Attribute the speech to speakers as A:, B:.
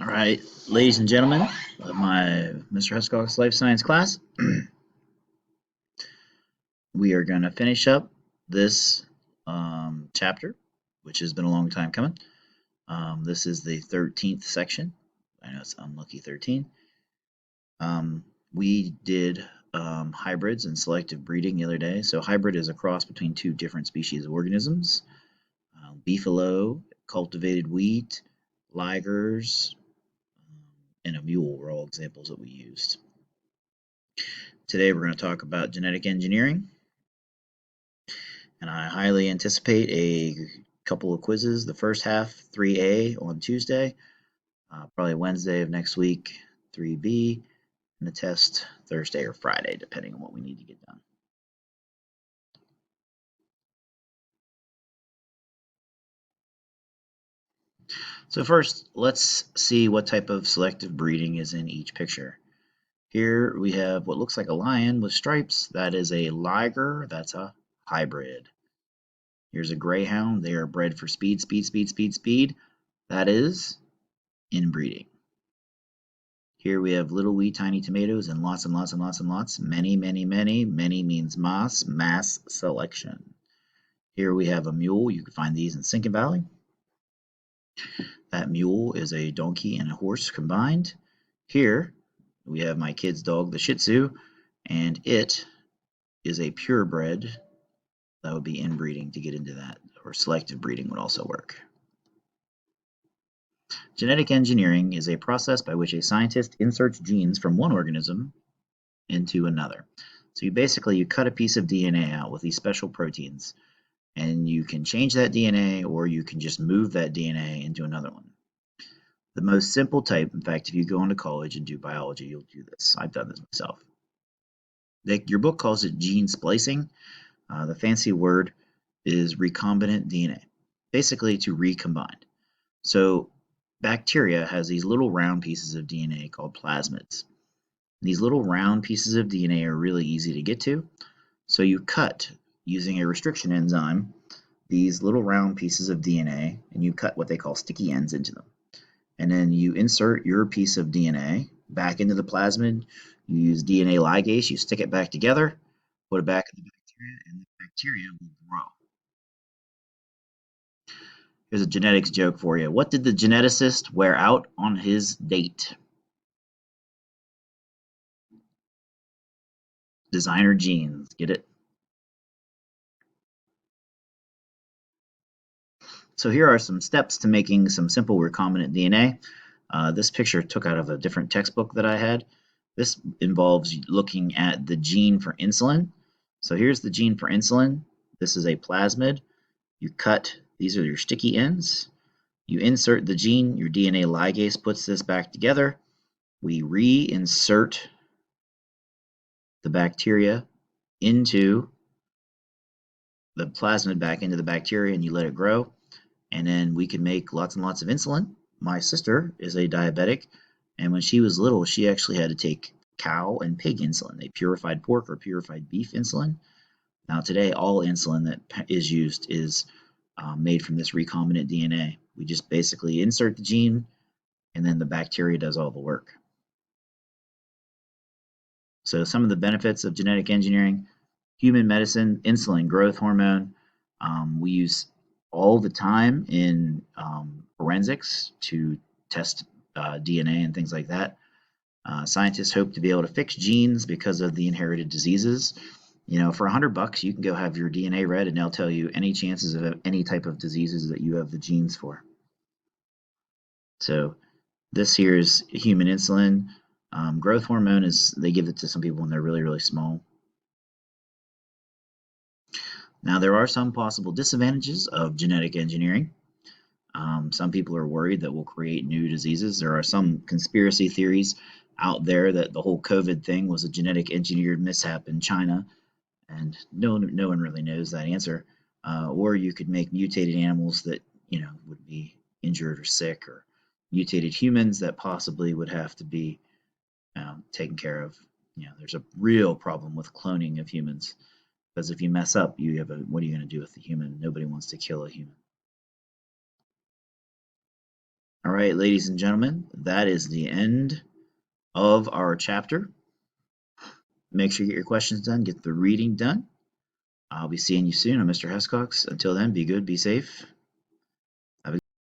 A: All right, ladies and gentlemen of my Mr. Hescock's Life Science class, we are going to finish up this chapter, which has been a long time coming. This is the 13th section. I know it's unlucky 13. We did hybrids and selective breeding the other day. So hybrid is a cross between two different species of organisms. Beefalo, cultivated wheat, ligers, and a mule were all examples that we used. Today we're going to talk about genetic engineering, and I highly anticipate a couple of quizzes. The first half, 3A on Tuesday, probably Wednesday of next week, 3B, and the test Thursday or Friday, depending on what we need to get done. So first, let's see what type of selective breeding is in each picture. Here we have what looks like a lion with stripes. That is a liger. That's a hybrid. Here's a greyhound. They are bred for speed, speed, speed, speed, speed. That is inbreeding. Here we have little wee tiny tomatoes and lots and lots and lots and lots. Many, many, many. Many means mass selection. Here we have a mule. You can find these in Sinkin Valley. That mule is a donkey and a horse combined. Here we have my kid's dog, the Shih Tzu, and it is a purebred. That would be inbreeding to get into that, or selective breeding would also work. Genetic engineering is a process by which a scientist inserts genes from one organism into another. So you cut a piece of DNA out with these special proteins, and you can change that DNA or you can just move that DNA into another one. The most simple type, in fact, if you go into college and do biology, you'll do this. I've done this myself. Your book calls it gene splicing. The fancy word is recombinant DNA, basically to recombine. So bacteria has these little round pieces of DNA called plasmids. These little round pieces of DNA are really easy to get to. So you cut, using a restriction enzyme, these little round pieces of DNA, and you cut what they call sticky ends into them. And then you insert your piece of DNA back into the plasmid. You use DNA ligase, you stick it back together, put it back in the bacteria, and the bacteria will grow. Here's a genetics joke for you. What did the geneticist wear out on his date? Designer jeans. Get it? So here are some steps to making some simple recombinant DNA. This picture took out of a different textbook that I had. This involves looking at the gene for insulin. So here's the gene for insulin. This is a plasmid. You cut, these are your sticky ends. You insert the gene, your DNA ligase puts this back together. We reinsert the bacteria into the plasmid back into the bacteria, and you let it grow. And then we can make lots and lots of insulin. My sister is a diabetic, and when she was little, she actually had to take cow and pig insulin, a purified pork or purified beef insulin. Now today, all insulin that is used is made from this recombinant DNA. We just basically insert the gene, and then the bacteria does all the work. So some of the benefits of genetic engineering: human medicine, insulin growth hormone. We use all the time in forensics to test DNA and things like that. Scientists hope to be able to fix genes because of the inherited diseases. You know, for $100, you can go have your DNA read, and they'll tell you any chances of any type of diseases that you have the genes for. So this here is human insulin. Growth hormone is, they give it to some people when they're really, really small. Now, there are some possible disadvantages of genetic engineering. Some people are worried that we'll create new diseases. There are some conspiracy theories out there that the whole COVID thing was a genetic engineered mishap in China, and no one really knows that answer. Or you could make mutated animals that would be injured or sick, or mutated humans that possibly would have to be taken care of. There's a real problem with cloning of humans, because if you mess up, what are you going to do with the human? Nobody wants to kill a human. All right, ladies and gentlemen, that is the end of our chapter. Make sure you get your questions done, get the reading done. I'll be seeing you soon. I'm Mr. Hescox. Until then, be good, be safe,